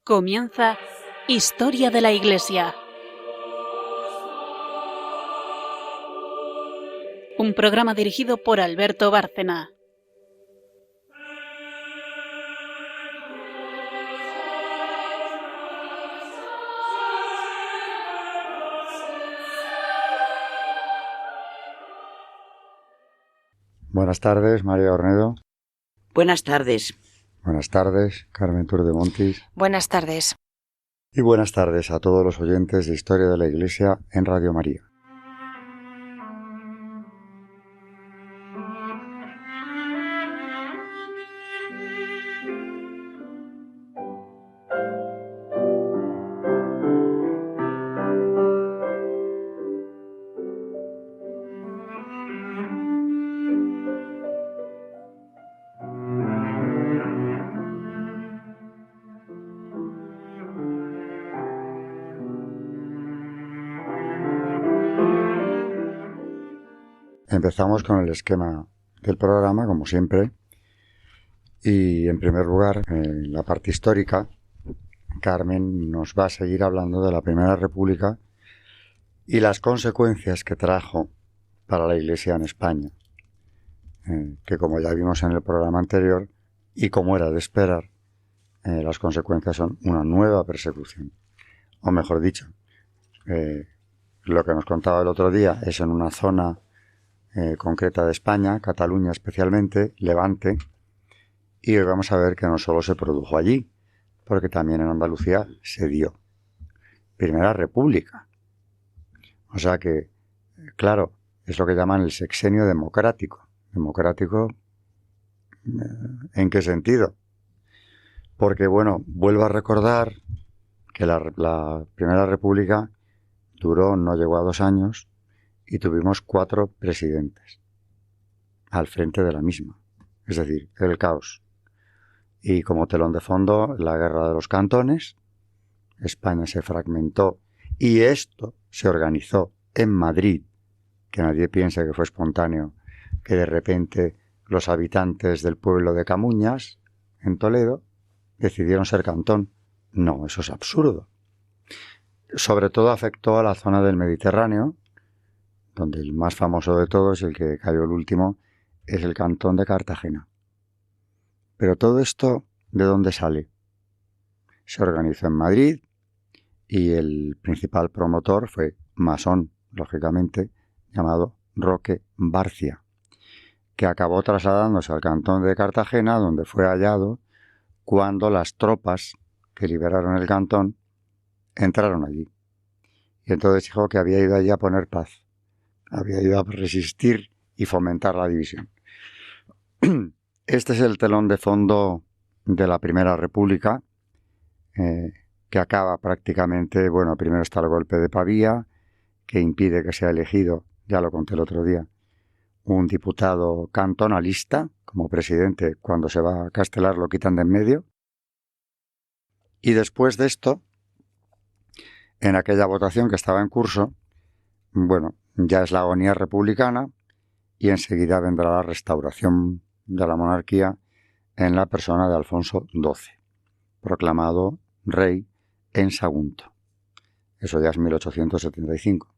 Comienza Historia de la Iglesia. Un programa dirigido por Alberto Bárcena. Buenas tardes, María Ornedo. Buenas tardes. Buenas tardes, Carmen Turdemontis. Buenas tardes. Y buenas tardes a todos los oyentes de Historia de la Iglesia en Radio María. Empezamos con el esquema del programa, como siempre, y en primer lugar, en la parte histórica, Carmen nos va a seguir hablando de la Primera República y las consecuencias que trajo para la Iglesia en España, que como ya vimos en el programa anterior, y como era de esperar, las consecuencias son una nueva persecución. O mejor dicho, lo que nos contaba el otro día es en una zona concreta de España, Cataluña especialmente, Levante, y hoy vamos a ver que no solo se produjo allí, porque también en Andalucía se dio Primera República. O sea que, claro, es lo que llaman el sexenio democrático. ¿Democrático en qué sentido? Porque, bueno, vuelvo a recordar que la Primera República duró, no llegó a 2 años, y tuvimos 4 presidentes al frente de la misma. Es decir, el caos. Y como telón de fondo, la guerra de los cantones. España se fragmentó y esto se organizó en Madrid, que nadie piense que fue espontáneo, que de repente los habitantes del pueblo de Camuñas, en Toledo, decidieron ser cantón. No, eso es absurdo. Sobre todo afectó a la zona del Mediterráneo, donde el más famoso de todos, el que cayó el último, es el cantón de Cartagena. Pero todo esto, ¿de dónde sale? Se organizó en Madrid y el principal promotor fue masón, lógicamente, llamado Roque Barcia, que acabó trasladándose al cantón de Cartagena, donde fue hallado cuando las tropas que liberaron el cantón entraron allí. Y entonces dijo que había ido allí a poner paz. Había ido a resistir y fomentar la división. Este es el telón de fondo de la Primera República, que acaba prácticamente, bueno, primero está el golpe de Pavía, que impide que sea elegido, ya lo conté el otro día, un diputado cantonalista como presidente. Cuando se va a Castelar lo quitan de en medio. Y después de esto, en aquella votación que estaba en curso, bueno, ya es la agonía republicana y enseguida vendrá la restauración de la monarquía en la persona de Alfonso XII, proclamado rey en Sagunto. Eso ya es 1875.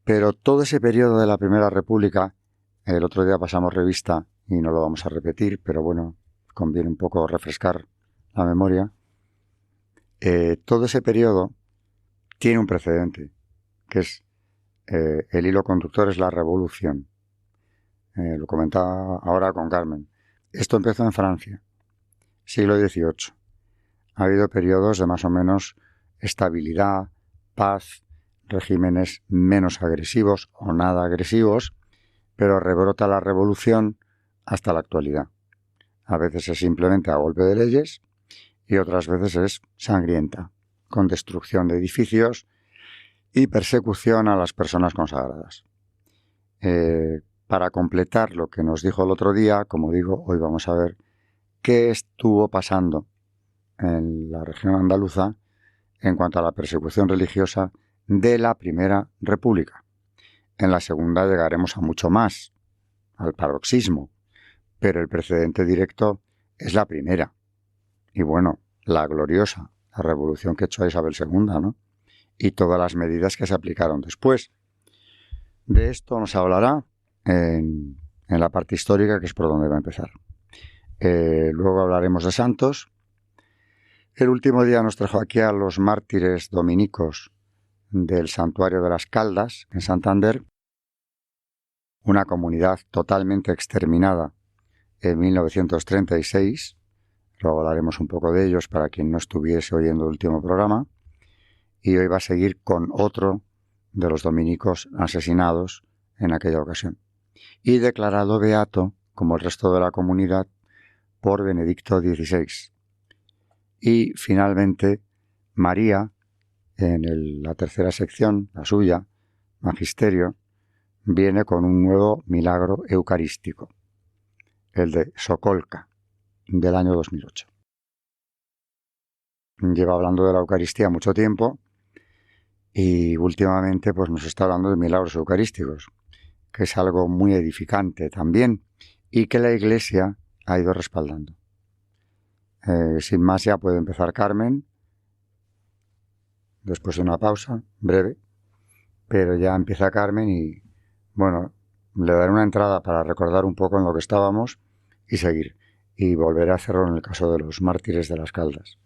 Pero todo ese periodo de la Primera República, el otro día pasamos revista y no lo vamos a repetir, pero bueno, conviene un poco refrescar la memoria. Todo ese periodo tiene un precedente, que es el hilo conductor es la revolución. Lo comentaba ahora con Carmen. Esto empezó en Francia, siglo XVIII. Ha habido periodos de más o menos estabilidad, paz, regímenes menos agresivos o nada agresivos, pero rebrota la revolución hasta la actualidad. A veces es simplemente a golpe de leyes y otras veces es sangrienta, con destrucción de edificios y persecución a las personas consagradas. Para completar lo que nos dijo el otro día, como digo, hoy vamos a ver qué estuvo pasando en la región andaluza en cuanto a la persecución religiosa de la Primera República. En la segunda llegaremos a mucho más, al paroxismo, pero el precedente directo es la primera. Y bueno, la gloriosa, la revolución que echó a Isabel II, ¿no? Y todas las medidas que se aplicaron después. De esto nos hablará en la parte histórica, que es por donde va a empezar. Luego hablaremos de santos. El último día nos trajo aquí a los mártires dominicos del Santuario de las Caldas, en Santander, una comunidad totalmente exterminada en 1936. Luego hablaremos un poco de ellos para quien no estuviese oyendo el último programa. Y hoy va a seguir con otro de los dominicos asesinados en aquella ocasión. Y declarado beato, como el resto de la comunidad, por Benedicto XVI. Y finalmente, María, en la tercera sección, la suya, Magisterio, viene con un nuevo milagro eucarístico, el de Sokolka, del año 2008. Lleva hablando de la Eucaristía mucho tiempo y últimamente pues nos está hablando de milagros eucarísticos, que es algo muy edificante también y que la Iglesia ha ido respaldando. Sin más, ya puede empezar Carmen, después de una pausa breve, pero ya empieza Carmen y, bueno, le daré una entrada para recordar un poco en lo que estábamos y seguir. Y volveré a hacerlo en el caso de los mártires de las Caldas.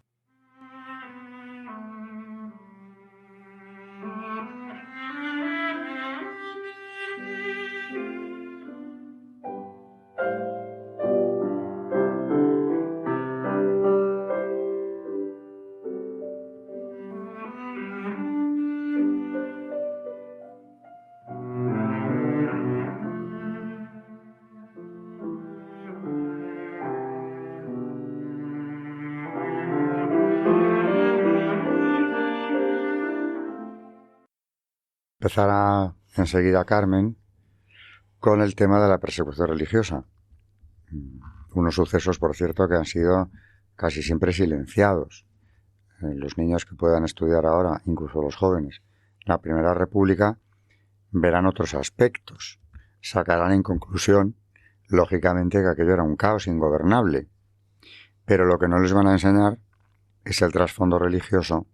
Empezará enseguida Carmen con el tema de la persecución religiosa. Unos sucesos, por cierto, que han sido casi siempre silenciados. Los niños que puedan estudiar ahora, incluso los jóvenes, la Primera República, verán otros aspectos. Sacarán en conclusión, lógicamente, que aquello era un caos ingobernable. Pero lo que no les van a enseñar es el trasfondo religioso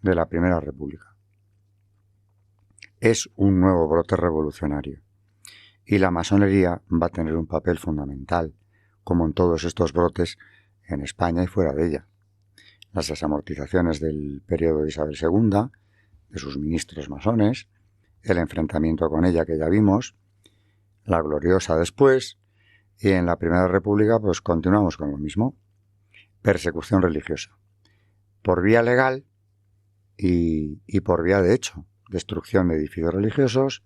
de la Primera República. Es un nuevo brote revolucionario y la masonería va a tener un papel fundamental, como en todos estos brotes en España y fuera de ella. Las desamortizaciones del periodo de Isabel II, de sus ministros masones, el enfrentamiento con ella que ya vimos, la gloriosa después, y en la Primera República pues continuamos con lo mismo, persecución religiosa, por vía legal y por vía de hecho. Destrucción de edificios religiosos,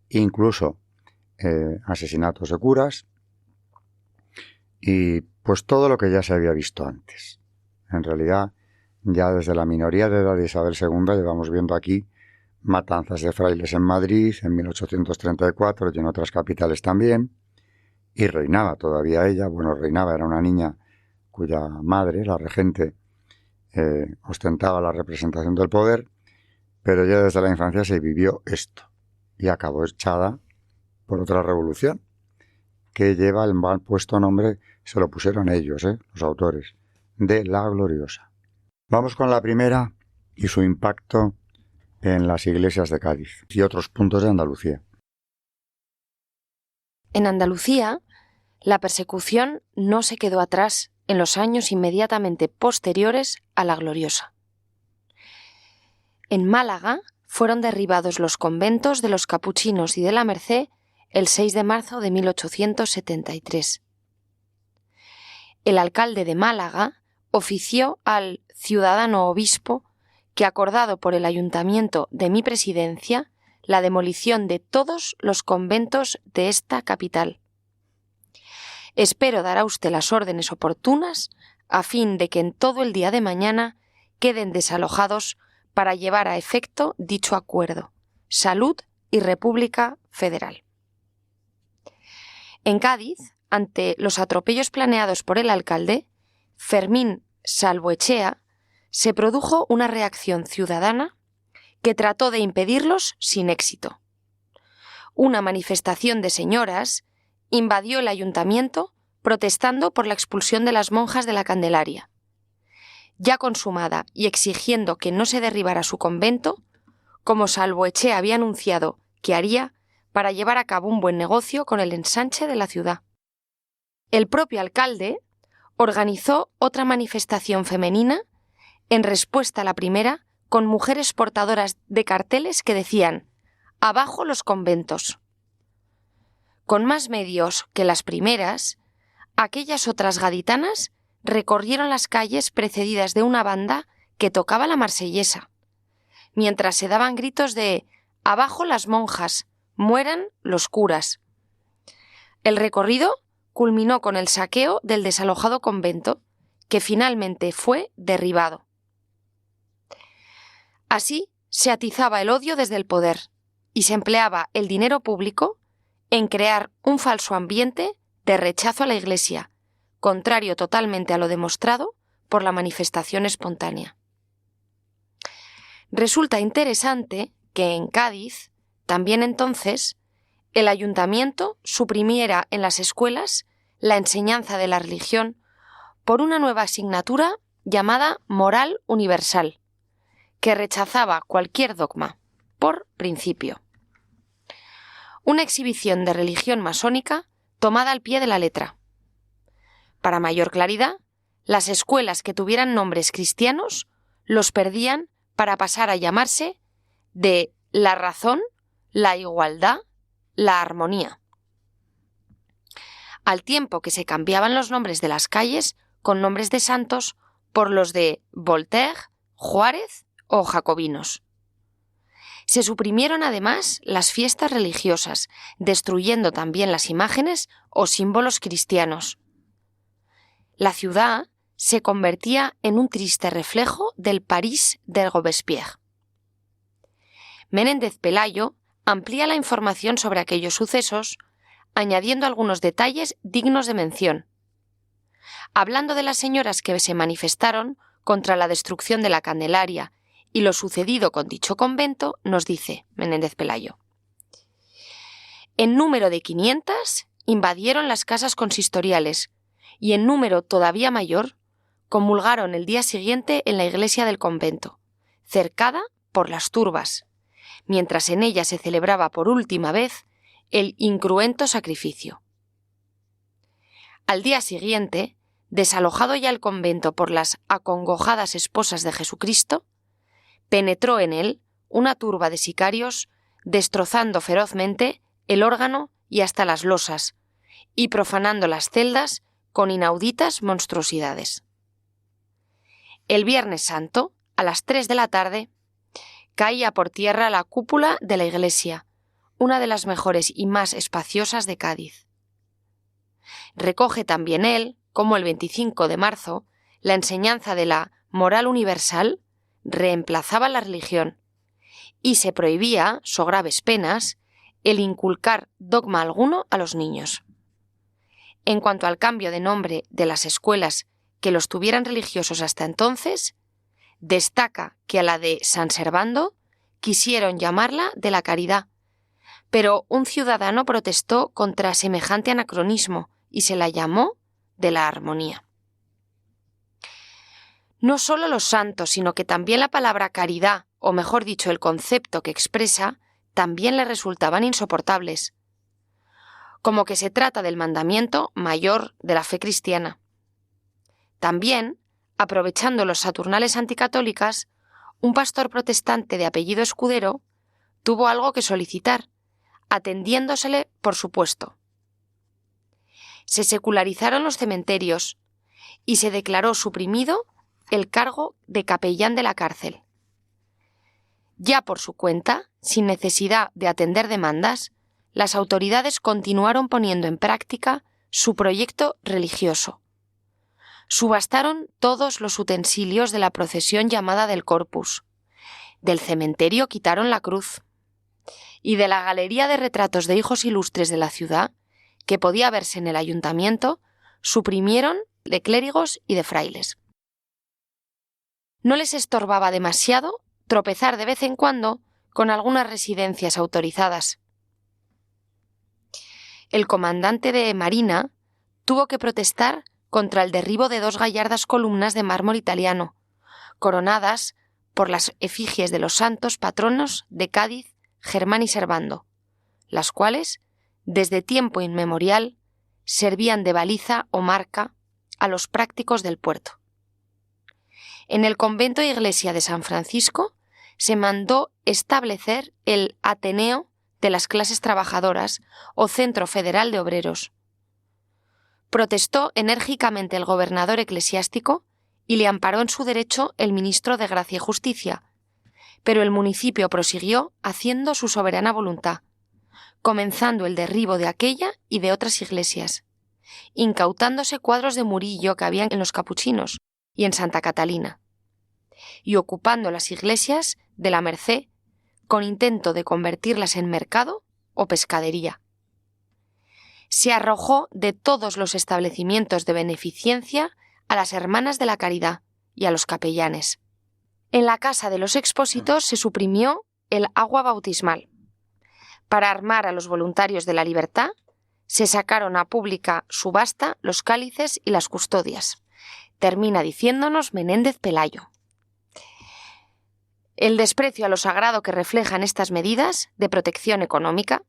incluso asesinatos de curas y pues todo lo que ya se había visto antes. En realidad, ya desde la minoría de edad de Isabel II llevamos viendo aquí matanzas de frailes en Madrid en 1834 y en otras capitales también, y reinaba todavía ella. Bueno, reinaba, era una niña cuya madre, la regente, ostentaba la representación del poder. Pero ya desde la infancia se vivió esto y acabó echada por otra revolución que lleva el mal puesto nombre, se lo pusieron ellos, los autores, de la gloriosa. Vamos con la primera y su impacto en las iglesias de Cádiz y otros puntos de Andalucía. En Andalucía, la persecución no se quedó atrás en los años inmediatamente posteriores a la gloriosa. En Málaga fueron derribados los conventos de los capuchinos y de la Merced el 6 de marzo de 1873. El alcalde de Málaga ofició al ciudadano obispo que, acordado por el ayuntamiento de mi presidencia, la demolición de todos los conventos de esta capital. Espero dará usted las órdenes oportunas a fin de que en todo el día de mañana queden desalojados para llevar a efecto dicho acuerdo. Salud y República Federal. En Cádiz, ante los atropellos planeados por el alcalde, Fermín Salvoechea, se produjo una reacción ciudadana que trató de impedirlos sin éxito. Una manifestación de señoras invadió el ayuntamiento protestando por la expulsión de las monjas de la Candelaria. ya consumada y exigiendo que no se derribara su convento, como Salvoeché había anunciado que haría para llevar a cabo un buen negocio con el ensanche de la ciudad. El propio alcalde organizó otra manifestación femenina en respuesta a la primera, con mujeres portadoras de carteles que decían «Abajo los conventos». Con más medios que las primeras, aquellas otras gaditanas recorrieron las calles precedidas de una banda que tocaba la marsellesa, mientras se daban gritos de «Abajo las monjas, mueran los curas». El recorrido culminó con el saqueo del desalojado convento, que finalmente fue derribado. Así se atizaba el odio desde el poder y se empleaba el dinero público en crear un falso ambiente de rechazo a la Iglesia, contrario totalmente a lo demostrado por la manifestación espontánea. Resulta interesante que en Cádiz, también entonces, el ayuntamiento suprimiera en las escuelas la enseñanza de la religión por una nueva asignatura llamada Moral Universal, que rechazaba cualquier dogma, por principio. Una exhibición de religión masónica tomada al pie de la letra. Para mayor claridad, las escuelas que tuvieran nombres cristianos los perdían para pasar a llamarse de la razón, la igualdad, la armonía. Al tiempo que se cambiaban los nombres de las calles con nombres de santos por los de Voltaire, Juárez o jacobinos. Se suprimieron además las fiestas religiosas, destruyendo también las imágenes o símbolos cristianos. La ciudad se convertía en un triste reflejo del París de Robespierre. Menéndez Pelayo amplía la información sobre aquellos sucesos, añadiendo algunos detalles dignos de mención. Hablando de las señoras que se manifestaron contra la destrucción de la Candelaria y lo sucedido con dicho convento, nos dice Menéndez Pelayo: en número de 500 invadieron las casas consistoriales y en número todavía mayor comulgaron el día siguiente en la iglesia del convento, cercada por las turbas, mientras en ella se celebraba por última vez el incruento sacrificio. Al día siguiente, desalojado ya el convento por las acongojadas esposas de Jesucristo, penetró en él una turba de sicarios, destrozando ferozmente el órgano y hasta las losas, y profanando las celdas con inauditas monstruosidades. El Viernes Santo, a las 3 de la tarde, caía por tierra la cúpula de la iglesia, una de las mejores y más espaciosas de Cádiz. Recoge también él, como el 25 de marzo, la enseñanza de la moral universal reemplazaba la religión y se prohibía, so graves penas, el inculcar dogma alguno a los niños. En cuanto al cambio de nombre de las escuelas que los tuvieran religiosos hasta entonces, destaca que a la de San Servando quisieron llamarla de la Caridad, pero un ciudadano protestó contra semejante anacronismo y se la llamó de la Armonía. No solo los santos, sino que también la palabra caridad, o mejor dicho, el concepto que expresa, también le resultaban insoportables, como que se trata del mandamiento mayor de la fe cristiana. También, aprovechando los saturnales anticatólicas, un pastor protestante de apellido Escudero tuvo algo que solicitar, atendiéndosele por supuesto. Se secularizaron los cementerios y se declaró suprimido el cargo de capellán de la cárcel. Ya por su cuenta, sin necesidad de atender demandas, las autoridades continuaron poniendo en práctica su proyecto religioso. Subastaron todos los utensilios de la procesión llamada del Corpus. Del cementerio quitaron la cruz. Y de la galería de retratos de hijos ilustres de la ciudad, que podía verse en el ayuntamiento, suprimieron de clérigos y de frailes. No les estorbaba demasiado tropezar de vez en cuando con algunas residencias autorizadas. El comandante de Marina tuvo que protestar contra el derribo de 2 gallardas columnas de mármol italiano, coronadas por las efigies de los santos patronos de Cádiz, Germán y Servando, las cuales, desde tiempo inmemorial, servían de baliza o marca a los prácticos del puerto. En el convento e iglesia de San Francisco se mandó establecer el Ateneo de las clases trabajadoras o Centro Federal de Obreros. Protestó enérgicamente el gobernador eclesiástico y le amparó en su derecho el ministro de Gracia y Justicia, pero el municipio prosiguió haciendo su soberana voluntad, comenzando el derribo de aquella y de otras iglesias, incautándose cuadros de Murillo que había en los Capuchinos y en Santa Catalina, y ocupando las iglesias de la Merced con intento de convertirlas en mercado o pescadería. Se arrojó de todos los establecimientos de beneficencia a las hermanas de la caridad y a los capellanes. En la casa de los expósitos se suprimió el agua bautismal. Para armar a los voluntarios de la libertad, se sacaron a pública subasta los cálices y las custodias. Termina diciéndonos Menéndez Pelayo. El desprecio a lo sagrado que reflejan estas medidas de protección económica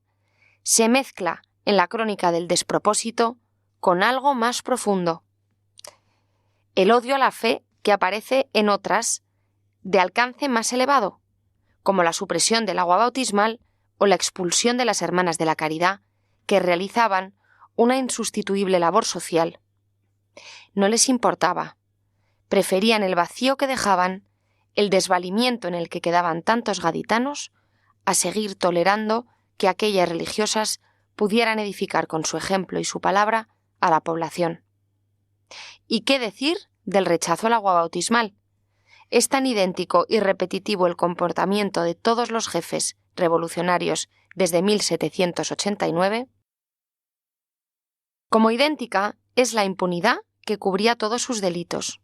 se mezcla en la crónica del despropósito con algo más profundo. El odio a la fe que aparece en otras de alcance más elevado, como la supresión del agua bautismal o la expulsión de las hermanas de la caridad, que realizaban una insustituible labor social. No les importaba. Preferían el vacío que dejaban, el desvalimiento en el que quedaban tantos gaditanos, a seguir tolerando que aquellas religiosas pudieran edificar con su ejemplo y su palabra a la población. ¿Y qué decir del rechazo al agua bautismal? Es tan idéntico y repetitivo el comportamiento de todos los jefes revolucionarios desde 1789, como idéntica es la impunidad que cubría todos sus delitos.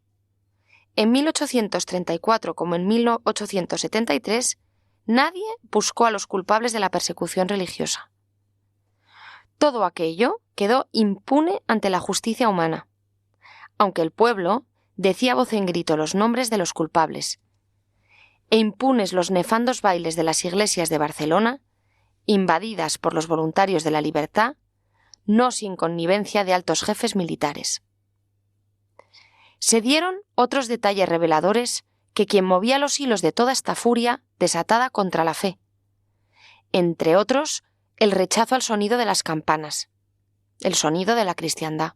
En 1834 como en 1873, nadie buscó a los culpables de la persecución religiosa. Todo aquello quedó impune ante la justicia humana, aunque el pueblo decía a voz en grito los nombres de los culpables, e impunes los nefandos bailes de las iglesias de Barcelona, invadidas por los voluntarios de la libertad, no sin connivencia de altos jefes militares. Se dieron otros detalles reveladores que quien movía los hilos de toda esta furia desatada contra la fe. Entre otros, el rechazo al sonido de las campanas, el sonido de la cristiandad.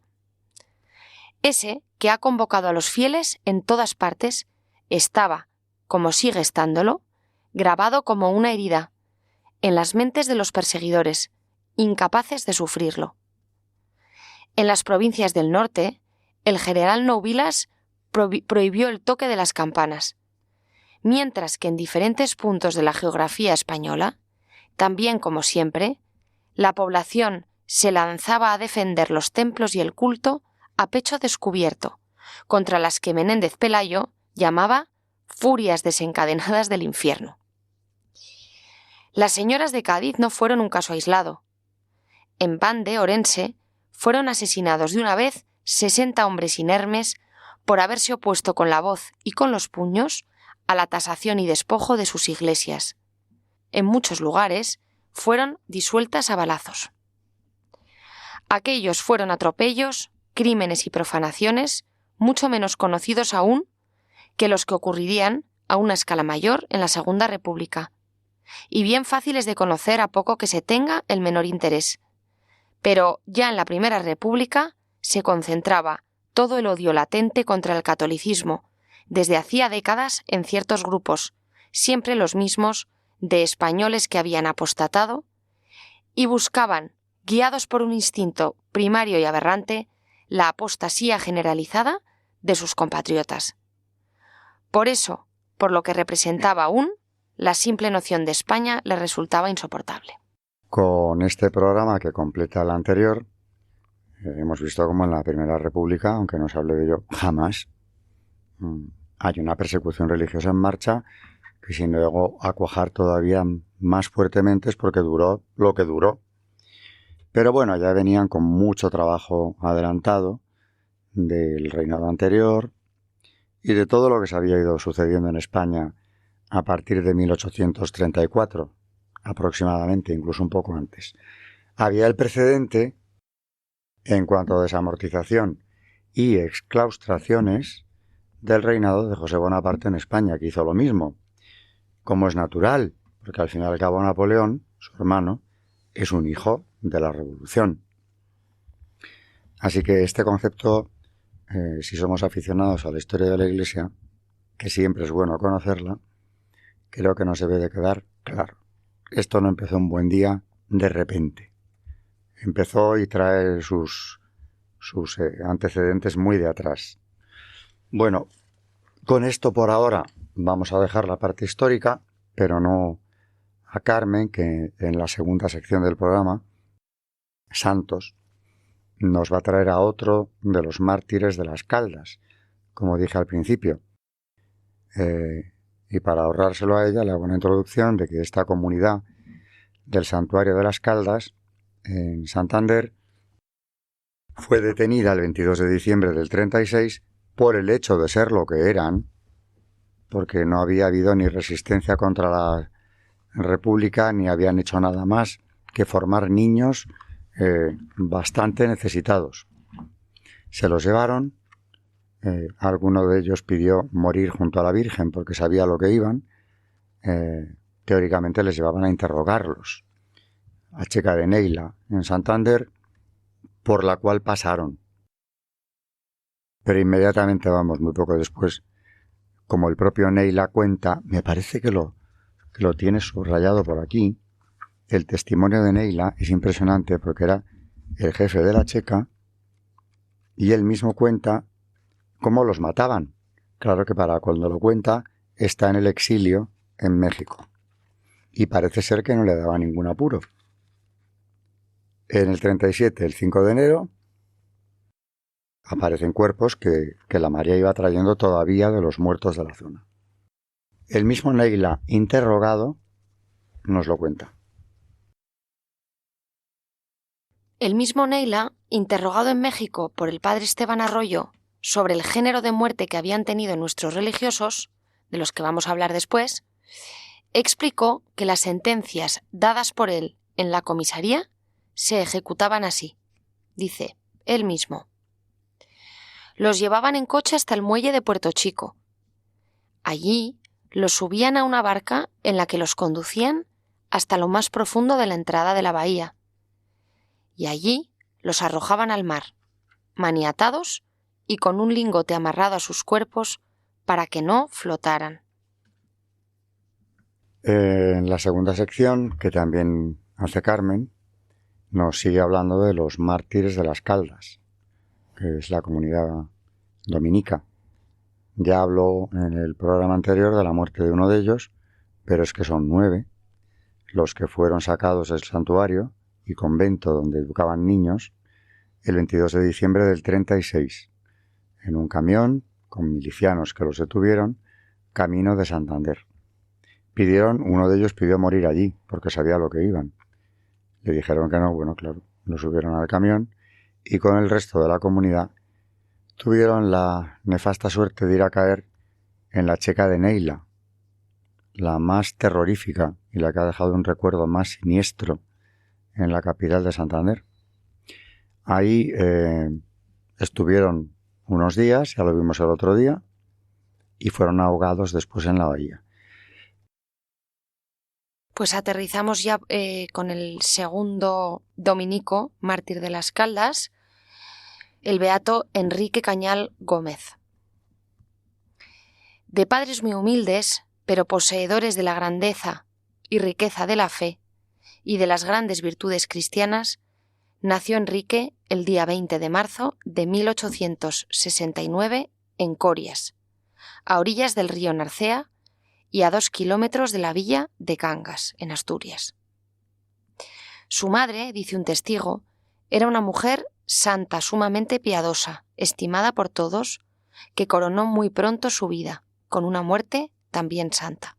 Ese que ha convocado a los fieles en todas partes estaba, como sigue estándolo, grabado como una herida en las mentes de los perseguidores, incapaces de sufrirlo. En las provincias del norte, el general Nouvilas prohibió el toque de las campanas, mientras que en diferentes puntos de la geografía española, también como siempre, la población se lanzaba a defender los templos y el culto a pecho descubierto, contra las que Menéndez Pelayo llamaba furias desencadenadas del infierno. Las señoras de Cádiz no fueron un caso aislado. En Bande, Orense, fueron asesinados de una vez 60 hombres inermes por haberse opuesto con la voz y con los puños a la tasación y despojo de sus iglesias. En muchos lugares fueron disueltas a balazos. Aquellos fueron atropellos, crímenes y profanaciones mucho menos conocidos aún que los que ocurrirían a una escala mayor en la Segunda República, y bien fáciles de conocer a poco que se tenga el menor interés. Pero ya en la Primera República se concentraba todo el odio latente contra el catolicismo, desde hacía décadas en ciertos grupos, siempre los mismos, de españoles que habían apostatado, y buscaban, guiados por un instinto primario y aberrante, la apostasía generalizada de sus compatriotas. Por eso, por lo que representaba aún, la simple noción de España le resultaba insoportable. Con este programa que completa el anterior, hemos visto como en la Primera República, aunque no se hable de ello jamás, hay una persecución religiosa en marcha que sin luego a cuajar todavía más fuertemente es porque duró lo que duró. Pero bueno, ya venían con mucho trabajo adelantado del reinado anterior y de todo lo que se había ido sucediendo en España a partir de 1834, aproximadamente, incluso un poco antes. Había el precedente en cuanto a desamortización y exclaustraciones del reinado de José Bonaparte en España, que hizo lo mismo, como es natural, porque al fin y al cabo Napoleón, su hermano, es un hijo de la Revolución. Así que este concepto, si somos aficionados a la historia de la Iglesia, que siempre es bueno conocerla, creo que nos debe de quedar claro. Esto no empezó un buen día de repente. Empezó y trae sus antecedentes muy de atrás. Bueno, con esto por ahora vamos a dejar la parte histórica, pero no a Carmen, que en la segunda sección del programa, Santos, nos va a traer a otro de los mártires de las Caldas, como dije al principio. Y para ahorrárselo a ella, le hago una introducción de que esta comunidad del Santuario de las Caldas, en Santander, fue detenida el 22 de diciembre del 36 por el hecho de ser lo que eran, porque no había habido ni resistencia contra la República, ni habían hecho nada más que formar niños bastante necesitados. Se los llevaron, alguno de ellos pidió morir junto a la Virgen porque sabía lo que iban, teóricamente les llevaban a interrogarlos. A Checa de Neila, en Santander, por la cual pasaron. Pero inmediatamente, muy poco después, como el propio Neila cuenta, me parece que lo tiene subrayado por aquí, el testimonio de Neila es impresionante porque era el jefe de la Checa y él mismo cuenta cómo los mataban. Claro que para cuando lo cuenta está en el exilio en México y parece ser que no le daba ningún apuro. En el 37, el 5 de enero, aparecen cuerpos que la María iba trayendo todavía de los muertos de la zona. El mismo Neila, interrogado, nos lo cuenta. El mismo Neila, interrogado en México por el padre Esteban Arroyo sobre el género de muerte que habían tenido nuestros religiosos, de los que vamos a hablar después, explicó que las sentencias dadas por él en la comisaría se ejecutaban así. Dice, él mismo. Los llevaban en coche hasta el muelle de Puerto Chico. Allí los subían a una barca en la que los conducían hasta lo más profundo de la entrada de la bahía. Y allí los arrojaban al mar, maniatados y con un lingote amarrado a sus cuerpos para que no flotaran. En la segunda sección, que también hace Carmen, nos sigue hablando de los mártires de las Caldas, que es la comunidad dominica. Ya habló en el programa anterior de la muerte de uno de ellos, pero es que son 9 los que fueron sacados del santuario y convento donde educaban niños el 22 de diciembre del 36, en un camión con milicianos que los detuvieron, camino de Santander. Uno de ellos pidió morir allí, porque sabía lo que iban. Le dijeron que no, bueno, claro, lo subieron al camión y con el resto de la comunidad tuvieron la nefasta suerte de ir a caer en la Checa de Neila, la más terrorífica y la que ha dejado un recuerdo más siniestro en la capital de Santander. Ahí estuvieron unos días, ya lo vimos el otro día, y fueron ahogados después en la bahía. Pues aterrizamos ya con el segundo dominico, mártir de las Caldas, el beato Enrique Cañal Gómez. De padres muy humildes, pero poseedores de la grandeza y riqueza de la fe y de las grandes virtudes cristianas, nació Enrique el día 20 de marzo de 1869 en Corias, a orillas del río Narcea y a 2 kilómetros de la villa de Cangas, en Asturias. Su madre, dice un testigo, era una mujer santa, sumamente piadosa, estimada por todos, que coronó muy pronto su vida, con una muerte también santa.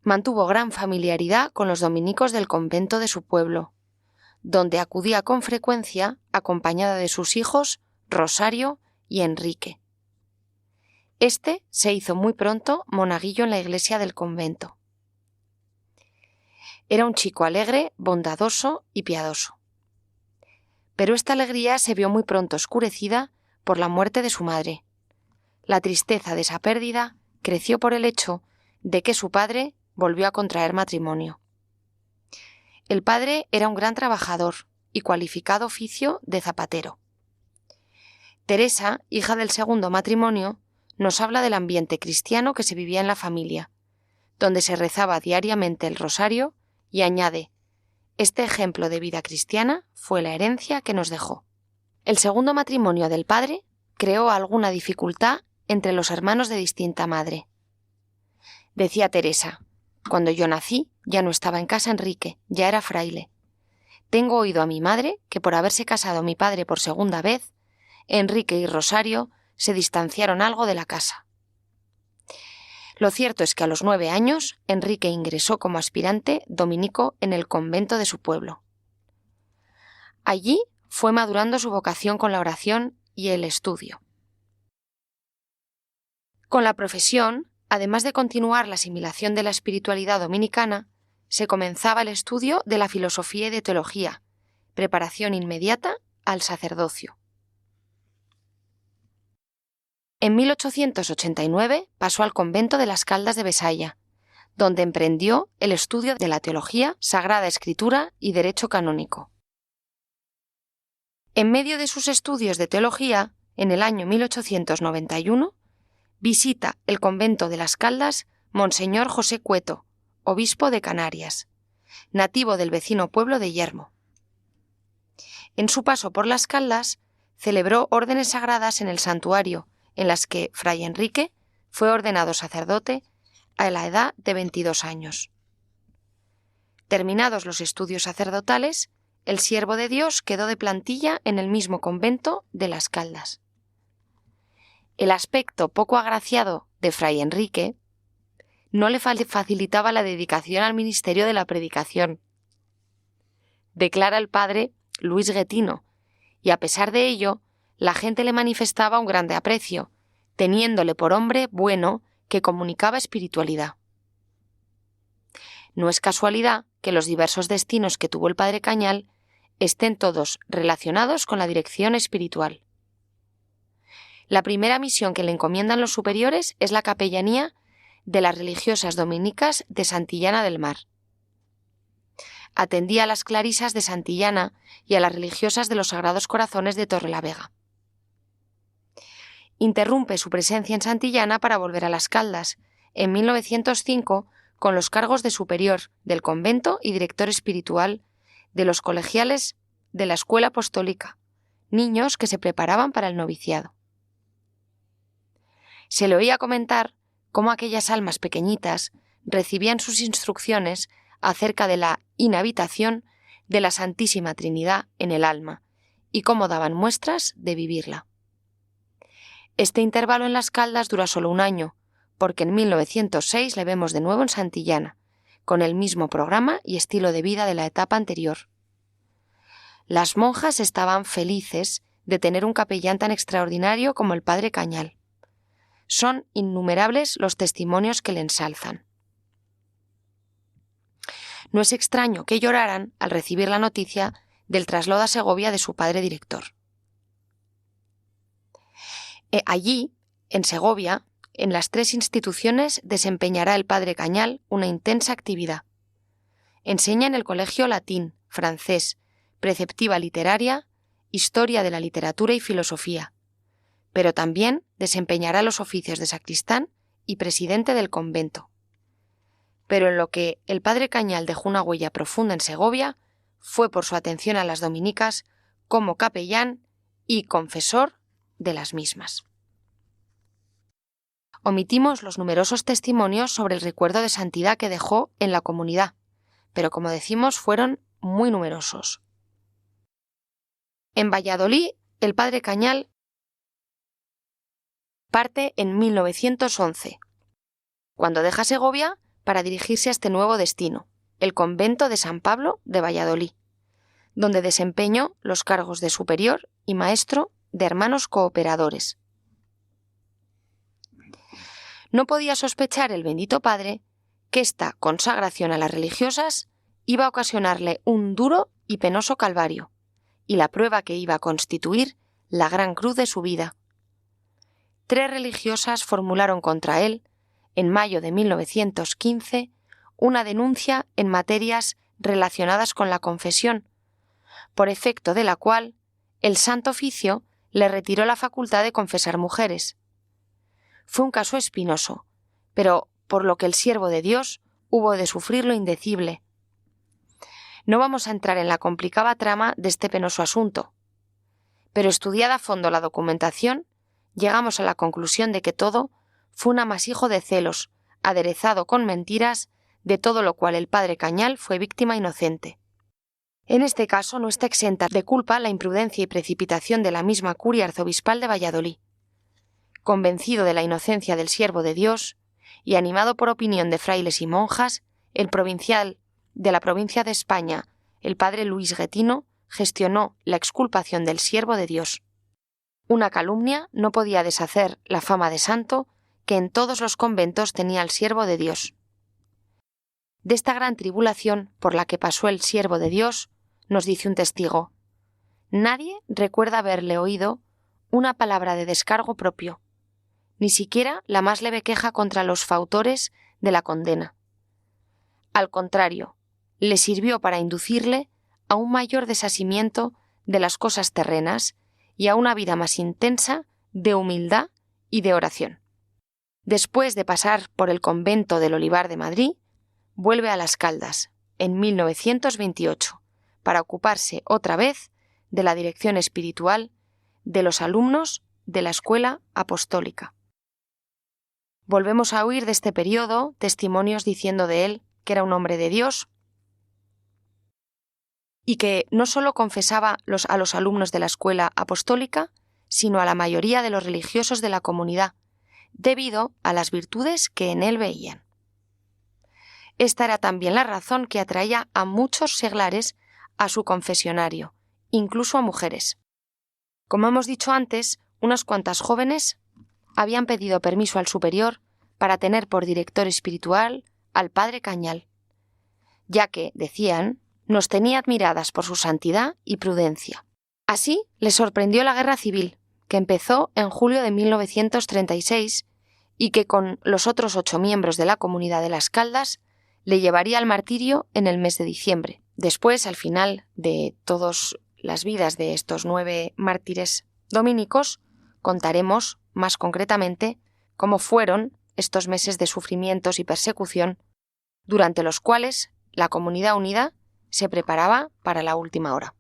Mantuvo gran familiaridad con los dominicos del convento de su pueblo, donde acudía con frecuencia acompañada de sus hijos Rosario y Enrique. Este se hizo muy pronto monaguillo en la iglesia del convento. Era un chico alegre, bondadoso y piadoso. Pero esta alegría se vio muy pronto oscurecida por la muerte de su madre. La tristeza de esa pérdida creció por el hecho de que su padre volvió a contraer matrimonio. El padre era un gran trabajador y cualificado oficio de zapatero. Teresa, hija del segundo matrimonio, nos habla del ambiente cristiano que se vivía en la familia, donde se rezaba diariamente el rosario, y añade: este ejemplo de vida cristiana fue la herencia que nos dejó. El segundo matrimonio del padre creó alguna dificultad entre los hermanos de distinta madre. Decía Teresa: cuando yo nací ya no estaba en casa Enrique, ya era fraile. Tengo oído a mi madre que por haberse casado mi padre por segunda vez, Enrique y Rosario se distanciaron algo de la casa. Lo cierto es que a los 9 años Enrique ingresó como aspirante dominico en el convento de su pueblo. Allí fue madurando su vocación con la oración y el estudio. Con la profesión, además de continuar la asimilación de la espiritualidad dominicana, se comenzaba el estudio de la filosofía y de teología, preparación inmediata al sacerdocio. En 1889 pasó al convento de las Caldas de Besaya, donde emprendió el estudio de la teología, Sagrada Escritura y derecho canónico. En medio de sus estudios de teología, en el año 1891, visita el convento de las Caldas Monseñor José Cueto, obispo de Canarias, nativo del vecino pueblo de Yermo. En su paso por las Caldas, celebró órdenes sagradas en el santuario, en las que Fray Enrique fue ordenado sacerdote a la edad de 22 años. Terminados los estudios sacerdotales, el siervo de Dios quedó de plantilla en el mismo convento de las Caldas. El aspecto poco agraciado de Fray Enrique no le facilitaba la dedicación al ministerio de la predicación. Declara el padre Luis Guetino, y a pesar de ello, la gente le manifestaba un grande aprecio, teniéndole por hombre bueno que comunicaba espiritualidad. No es casualidad que los diversos destinos que tuvo el padre Cañal estén todos relacionados con la dirección espiritual. La primera misión que le encomiendan los superiores es la capellanía de las religiosas dominicas de Santillana del Mar. Atendía a las clarisas de Santillana y a las religiosas de los Sagrados Corazones de Torrelavega. Interrumpe su presencia en Santillana para volver a las Caldas, en 1905, con los cargos de superior del convento y director espiritual de los colegiales de la Escuela Apostólica, niños que se preparaban para el noviciado. Se le oía comentar cómo aquellas almas pequeñitas recibían sus instrucciones acerca de la inhabitación de la Santísima Trinidad en el alma y cómo daban muestras de vivirla. Este intervalo en las Caldas dura solo un año, porque en 1906 le vemos de nuevo en Santillana, con el mismo programa y estilo de vida de la etapa anterior. Las monjas estaban felices de tener un capellán tan extraordinario como el padre Cañal. Son innumerables los testimonios que le ensalzan. No es extraño que lloraran al recibir la noticia del traslado a Segovia de su padre director. Allí, en Segovia, en las 3 instituciones desempeñará el padre Cañal una intensa actividad. Enseña en el colegio latín, francés, preceptiva literaria, historia de la literatura y filosofía, pero también desempeñará los oficios de sacristán y presidente del convento. Pero en lo que el padre Cañal dejó una huella profunda en Segovia fue por su atención a las dominicas como capellán y confesor de las mismas. Omitimos los numerosos testimonios sobre el recuerdo de santidad que dejó en la comunidad, pero como decimos fueron muy numerosos. En Valladolid, el padre Cañal parte en 1911, cuando deja Segovia para dirigirse a este nuevo destino, el convento de San Pablo de Valladolid, donde desempeñó los cargos de superior y maestro de hermanos cooperadores. no podía sospechar el bendito padre que esta consagración a las religiosas iba a ocasionarle un duro y penoso calvario, y la prueba que iba a constituir la gran cruz de su vida. 3 religiosas formularon contra él, en mayo de 1915, una denuncia en materias relacionadas con la confesión, por efecto de la cual el Santo Oficio le retiró la facultad de confesar mujeres. Fue un caso espinoso, pero por lo que el siervo de Dios hubo de sufrir lo indecible. No vamos a entrar en la complicada trama de este penoso asunto, pero estudiada a fondo la documentación, llegamos a la conclusión de que todo fue un amasijo de celos, aderezado con mentiras, de todo lo cual el padre Cañal fue víctima inocente. En este caso no está exenta de culpa la imprudencia y precipitación de la misma curia arzobispal de Valladolid. Convencido de la inocencia del siervo de Dios, y animado por opinión de frailes y monjas, el provincial de la provincia de España, el padre Luis Getino, gestionó la exculpación del siervo de Dios. Una calumnia no podía deshacer la fama de santo que en todos los conventos tenía el siervo de Dios. De esta gran tribulación por la que pasó el siervo de Dios, nos dice un testigo: nadie recuerda haberle oído una palabra de descargo propio, ni siquiera la más leve queja contra los fautores de la condena. Al contrario, le sirvió para inducirle a un mayor desasimiento de las cosas terrenas y a una vida más intensa de humildad y de oración. Después de pasar por el convento del Olivar de Madrid, vuelve a Las Caldas, en 1928, para ocuparse otra vez de la dirección espiritual de los alumnos de la Escuela Apostólica. Volvemos a oír de este periodo testimonios diciendo de él que era un hombre de Dios y que no solo confesaba a los alumnos de la Escuela Apostólica, sino a la mayoría de los religiosos de la comunidad, debido a las virtudes que en él veían. Esta era también la razón que atraía a muchos seglares a su confesionario, incluso a mujeres. Como hemos dicho antes, unas cuantas jóvenes habían pedido permiso al superior para tener por director espiritual al padre Cañal, ya que, decían, nos tenía admiradas por su santidad y prudencia. Así les sorprendió la guerra civil, que empezó en julio de 1936 y que con los otros 8 miembros de la comunidad de Las Caldas le llevaría al martirio en el mes de diciembre. Después, al final de todas las vidas de estos 9 mártires dominicos, contaremos más concretamente cómo fueron estos meses de sufrimientos y persecución, durante los cuales la comunidad unida se preparaba para la última hora.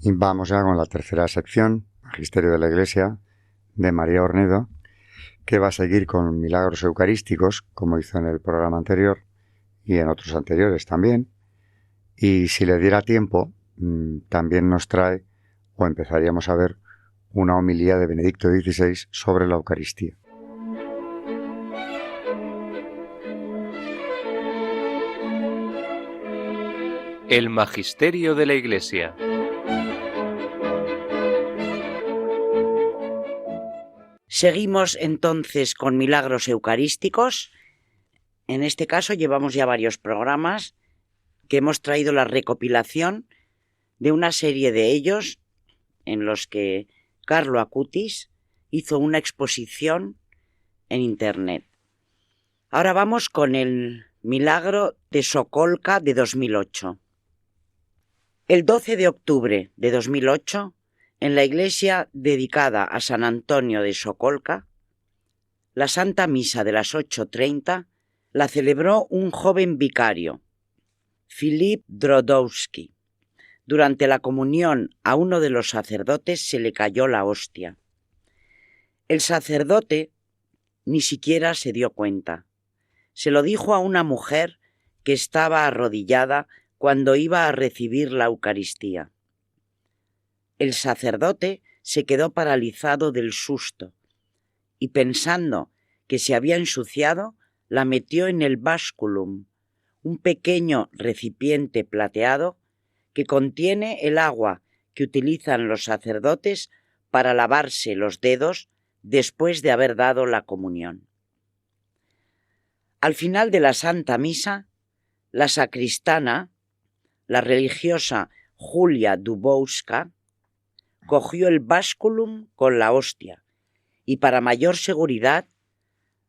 Y vamos ya con la tercera sección, Magisterio de la Iglesia, de María Ornedo, que va a seguir con milagros eucarísticos, como hizo en el programa anterior y en otros anteriores también. Y si le diera tiempo, también nos trae, o empezaríamos a ver, una homilía de Benedicto XVI sobre la Eucaristía. El Magisterio de la Iglesia. Seguimos entonces con milagros eucarísticos. En este caso llevamos ya varios programas que hemos traído la recopilación de una serie de ellos en los que Carlo Acutis hizo una exposición en internet. Ahora vamos con el milagro de Sokolka de 2008. El 12 de octubre de 2008, en la iglesia dedicada a San Antonio de Sokolka, la Santa Misa de las 8:30 la celebró un joven vicario, Filip Drodowski. Durante la comunión a uno de los sacerdotes se le cayó la hostia. El sacerdote ni siquiera se dio cuenta. Se lo dijo a una mujer que estaba arrodillada cuando iba a recibir la Eucaristía. El sacerdote se quedó paralizado del susto y, pensando que se había ensuciado, la metió en el básculum, un pequeño recipiente plateado que contiene el agua que utilizan los sacerdotes para lavarse los dedos después de haber dado la comunión. Al final de la Santa Misa, la sacristana, la religiosa Julia Dubowska, cogió el básculum con la hostia y, para mayor seguridad,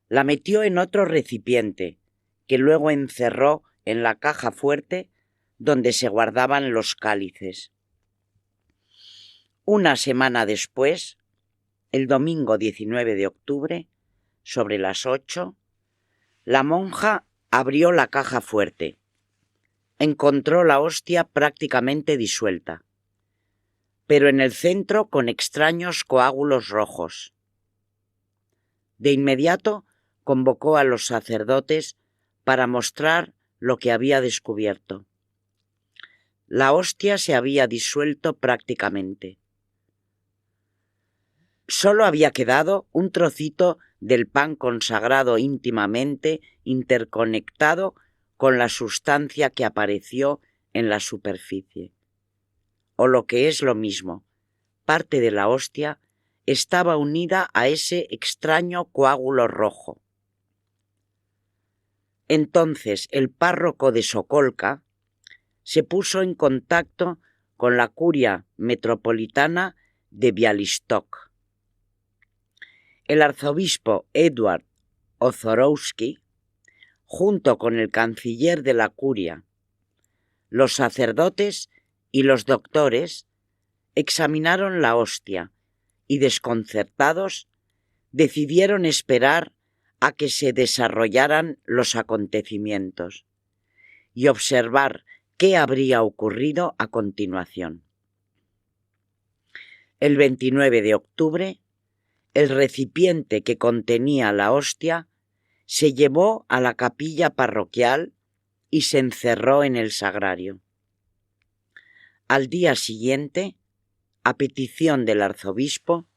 la metió en otro recipiente que luego encerró en la caja fuerte donde se guardaban los cálices. Una semana después, el domingo 19 de octubre, sobre las 8, la monja abrió la caja fuerte. Encontró la hostia prácticamente disuelta, pero en el centro con extraños coágulos rojos. De inmediato convocó a los sacerdotes para mostrar lo que había descubierto. La hostia se había disuelto prácticamente. Solo había quedado un trocito del pan consagrado íntimamente interconectado con la sustancia que apareció en la superficie. O lo que es lo mismo, parte de la hostia estaba unida a ese extraño coágulo rojo. Entonces el párroco de Sokolka se puso en contacto con la curia metropolitana de Białystok. El arzobispo Edward Ozorowski, junto con el canciller de la curia, los sacerdotes y los doctores, examinaron la hostia y, desconcertados, decidieron esperar a que se desarrollaran los acontecimientos y observar qué habría ocurrido a continuación. El 29 de octubre, el recipiente que contenía la hostia se llevó a la capilla parroquial y se encerró en el sagrario. Al día siguiente, a petición del arzobispo,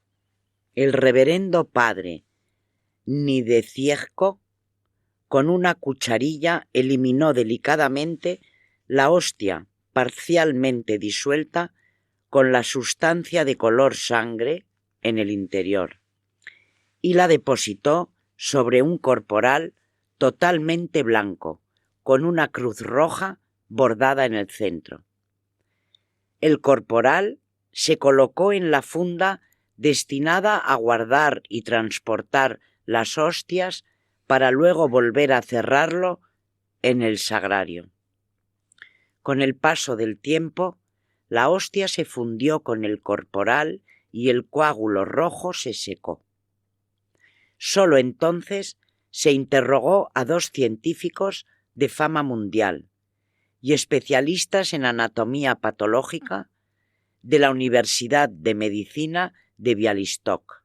el reverendo padre Niedeciejo, con una cucharilla, eliminó delicadamente la hostia parcialmente disuelta con la sustancia de color sangre en el interior y la depositó sobre un corporal totalmente blanco, con una cruz roja bordada en el centro. El corporal se colocó en la funda destinada a guardar y transportar las hostias para luego volver a cerrarlo en el sagrario. Con el paso del tiempo, la hostia se fundió con el corporal y el coágulo rojo se secó. Solo entonces se interrogó a 2 científicos de fama mundial y especialistas en anatomía patológica de la Universidad de Medicina de Białystok.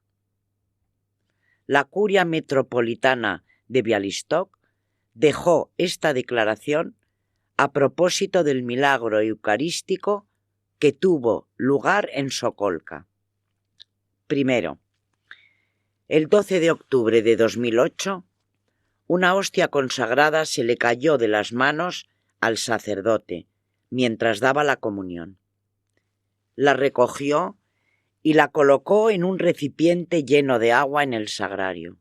La Curia Metropolitana de Białystok dejó esta declaración a propósito del milagro eucarístico que tuvo lugar en Sokolka. Primero, el 12 de octubre de 2008, una hostia consagrada se le cayó de las manos al sacerdote mientras daba la comunión. La recogió y la colocó en un recipiente lleno de agua en el sagrario.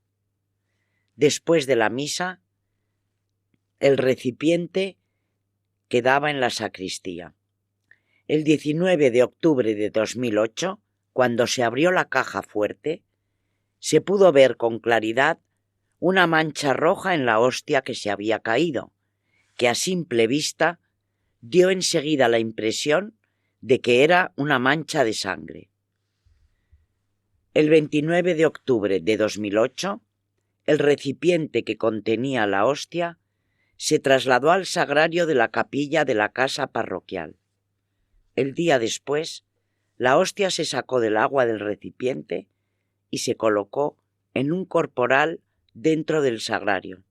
Después de la misa, el recipiente quedaba en la sacristía. El 19 de octubre de 2008, cuando se abrió la caja fuerte, se pudo ver con claridad una mancha roja en la hostia que se había caído, que a simple vista dio enseguida la impresión de que era una mancha de sangre. El 29 de octubre de 2008, el recipiente que contenía la hostia se trasladó al sagrario de la capilla de la casa parroquial. El día después, la hostia se sacó del agua del recipiente y se colocó en un corporal dentro del sagrario.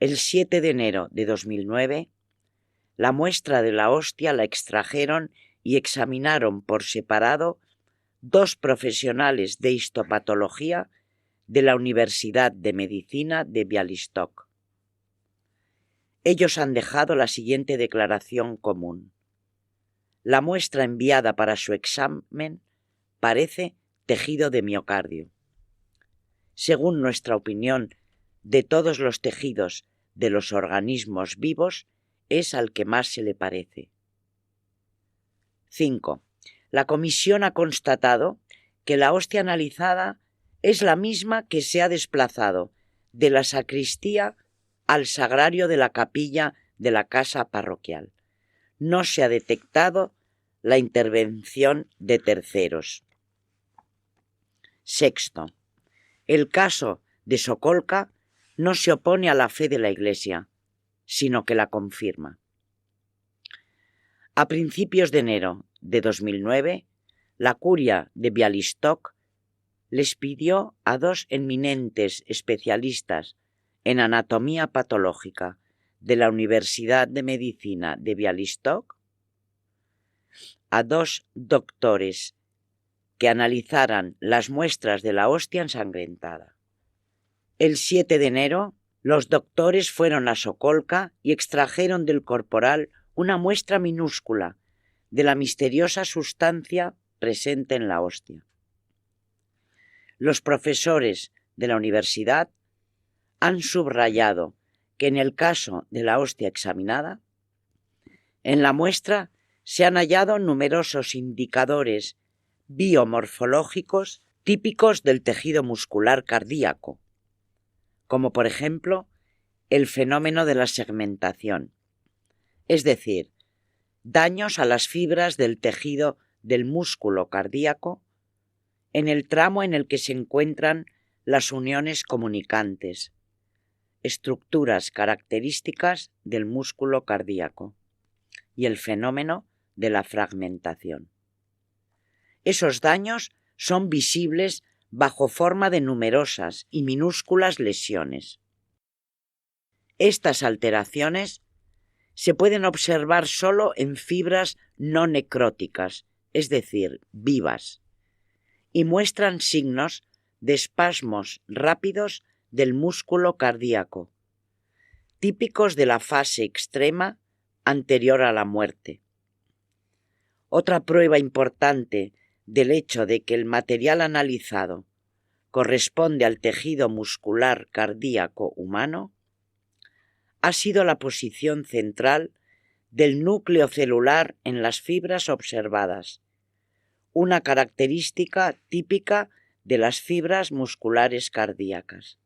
El 7 de enero de 2009, la muestra de la hostia la extrajeron y examinaron por separado 2 profesionales de histopatología de la Universidad de Medicina de Białystok. Ellos han dejado la siguiente declaración común. La muestra enviada para su examen parece tejido de miocardio. Según nuestra opinión, de todos los tejidos de los organismos vivos, es al que más se le parece. 5. La comisión ha constatado que la hostia analizada es la misma que se ha desplazado de la sacristía al sagrario de la capilla de la casa parroquial. No se ha detectado la intervención de terceros. 6. El caso de Sokolka no se opone a la fe de la Iglesia, sino que la confirma. A principios de enero de 2009, la Curia de Białystok les pidió a 2 eminentes especialistas en anatomía patológica de la Universidad de Medicina de Białystok, a 2 doctores que analizaran las muestras de la hostia ensangrentada. El 7 de enero, los doctores fueron a Sokolka y extrajeron del corporal una muestra minúscula de la misteriosa sustancia presente en la hostia. Los profesores de la universidad han subrayado que en el caso de la hostia examinada, en la muestra se han hallado numerosos indicadores biomorfológicos típicos del tejido muscular cardíaco, como por ejemplo el fenómeno de la segmentación, es decir, daños a las fibras del tejido del músculo cardíaco en el tramo en el que se encuentran las uniones comunicantes, estructuras características del músculo cardíaco, y el fenómeno de la fragmentación. Esos daños son visibles bajo forma de numerosas y minúsculas lesiones. Estas alteraciones se pueden observar solo en fibras no necróticas, es decir, vivas, y muestran signos de espasmos rápidos del músculo cardíaco, típicos de la fase extrema anterior a la muerte. Otra prueba importante del hecho de que el material analizado corresponde al tejido muscular cardíaco humano ha sido la posición central del núcleo celular en las fibras observadas, una característica típica de las fibras musculares cardíacas.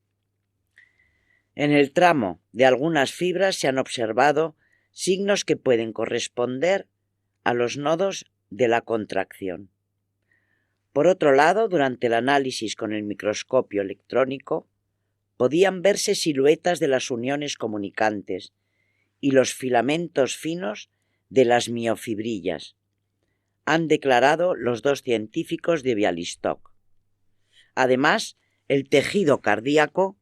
En el tramo de algunas fibras se han observado signos que pueden corresponder a los nodos de la contracción. Por otro lado, durante el análisis con el microscopio electrónico, podían verse siluetas de las uniones comunicantes y los filamentos finos de las miofibrillas, han declarado los dos científicos de Bialystok. Además, el tejido cardíaco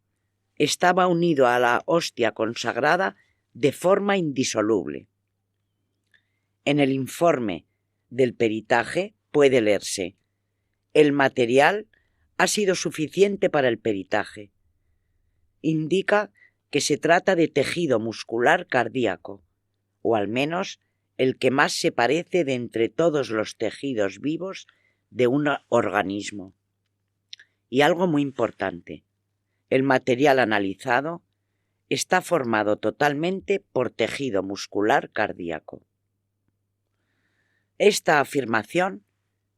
estaba unido a la hostia consagrada de forma indisoluble. En el informe del peritaje puede leerse: el material ha sido suficiente para el peritaje. Indica que se trata de tejido muscular cardíaco, o al menos el que más se parece de entre todos los tejidos vivos de un organismo. Y algo muy importante: el material analizado está formado totalmente por tejido muscular cardíaco. Esta afirmación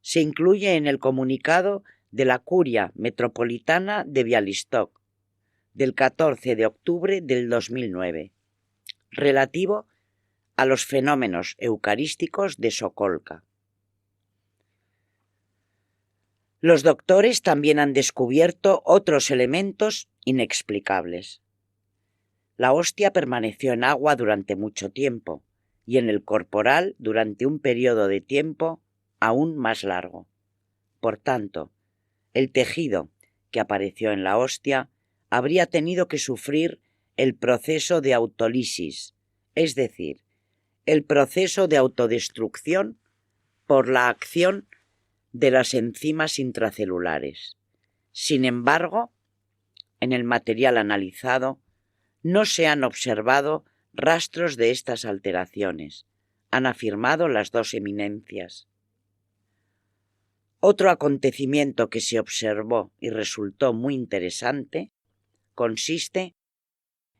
se incluye en el comunicado de la Curia Metropolitana de Bialystok del 14 de octubre del 2009, relativo a los fenómenos eucarísticos de Sokolka. Los doctores también han descubierto otros elementos inexplicables. La hostia permaneció en agua durante mucho tiempo y en el corporal durante un periodo de tiempo aún más largo. Por tanto, el tejido que apareció en la hostia habría tenido que sufrir el proceso de autólisis, es decir, el proceso de autodestrucción por la acción de las enzimas intracelulares. Sin embargo, en el material analizado no se han observado rastros de estas alteraciones, han afirmado las dos eminencias. Otro acontecimiento que se observó y resultó muy interesante consiste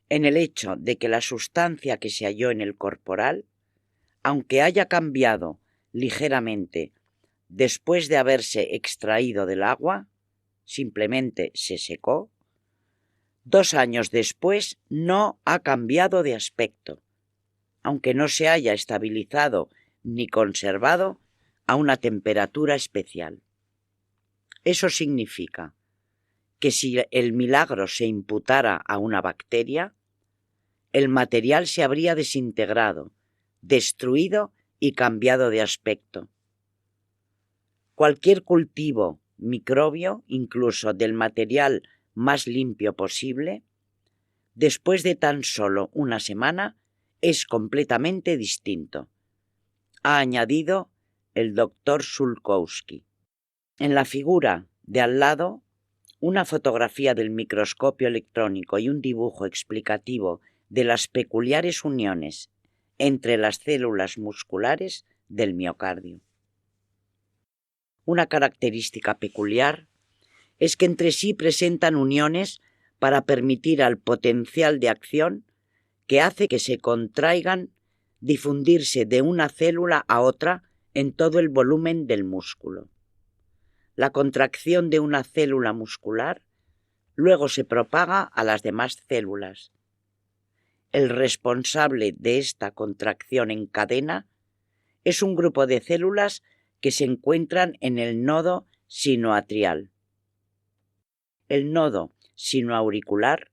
en el hecho de que la sustancia que se halló en el corporal, aunque haya cambiado ligeramente después de haberse extraído del agua, simplemente se secó, 2 años después no ha cambiado de aspecto, aunque no se haya estabilizado ni conservado a una temperatura especial. Eso significa que si el milagro se imputara a una bacteria, el material se habría desintegrado, destruido y cambiado de aspecto. Cualquier cultivo microbio, incluso del material más limpio posible, después de tan solo una semana, es completamente distinto, ha añadido el doctor Sulkowski. En la figura de al lado, una fotografía del microscopio electrónico y un dibujo explicativo de las peculiares uniones entre las células musculares del miocardio. Una característica peculiar es que entre sí presentan uniones para permitir al potencial de acción que hace que se contraigan difundirse de una célula a otra en todo el volumen del músculo. La contracción de una célula muscular luego se propaga a las demás células. El responsable de esta contracción en cadena es un grupo de células que se encuentran en el nodo sinoatrial. El nodo sinoauricular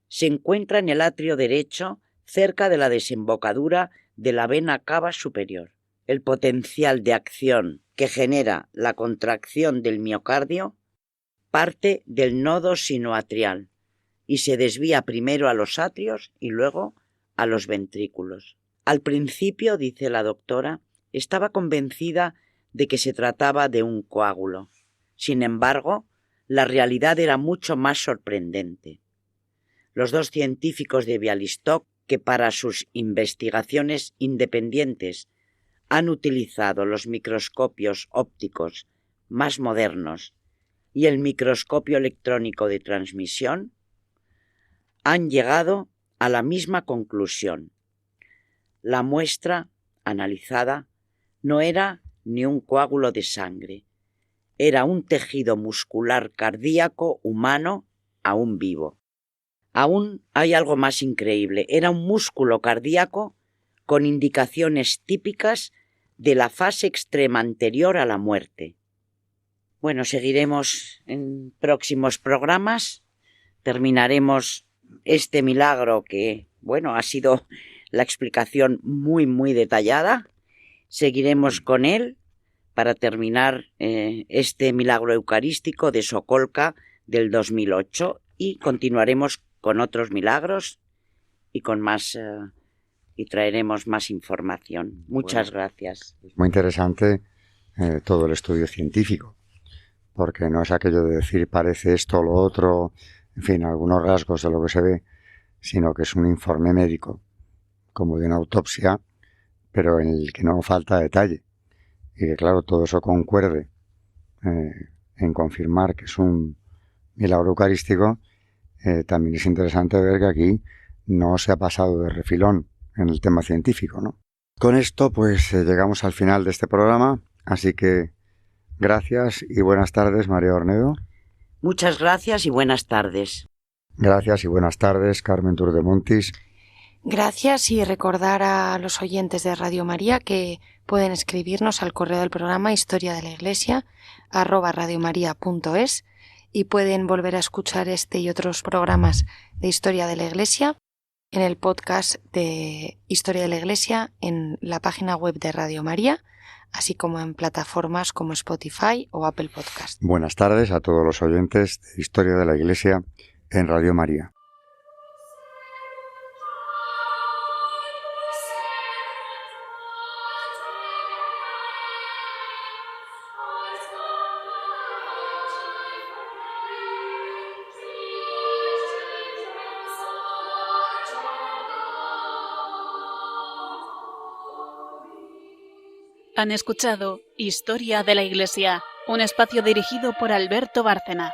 se encuentra en el atrio derecho, cerca de la desembocadura de la vena cava superior. El potencial de acción que genera la contracción del miocardio parte del nodo sinoatrial y se desvía primero a los atrios y luego a los ventrículos. Al principio, dice la doctora, estaba convencida de que se trataba de un coágulo. Sin embargo, la realidad era mucho más sorprendente. Los dos científicos de Bialystok, que para sus investigaciones independientes han utilizado los microscopios ópticos más modernos y el microscopio electrónico de transmisión, han llegado a la misma conclusión. La muestra analizada no era ni un coágulo de sangre, era un tejido muscular cardíaco humano aún vivo. Aún hay algo más increíble, era un músculo cardíaco con indicaciones típicas de la fase extrema anterior a la muerte. Bueno, seguiremos en próximos programas, terminaremos este milagro que, bueno, ha sido la explicación muy, muy detallada. Seguiremos con él para terminar este milagro eucarístico de Sokolka del 2008 y continuaremos con otros milagros y con más y traeremos más información. Muchas gracias. Es muy interesante todo el estudio científico, porque no es aquello de decir parece esto o lo otro, en fin, algunos rasgos de lo que se ve, sino que es un informe médico, como de una autopsia, pero en el que no falta detalle. Y que, claro, todo eso concuerde en confirmar que es un milagro eucarístico. También es interesante ver que aquí no se ha pasado de refilón en el tema científico, ¿no? Con esto, pues llegamos al final de este programa, así que gracias y buenas tardes, María Ornedo. Muchas gracias y buenas tardes. Gracias y buenas tardes, Carmen Turdemontis. Gracias, y recordar a los oyentes de Radio María que pueden escribirnos al correo del programa historiadeliglesia@radiomaria.es y pueden volver a escuchar este y otros programas de Historia de la Iglesia en el podcast de Historia de la Iglesia en la página web de Radio María, así como en plataformas como Spotify o Apple Podcast. Buenas tardes a todos los oyentes de Historia de la Iglesia en Radio María. Han escuchado Historia de la Iglesia, un espacio dirigido por Alberto Bárcena.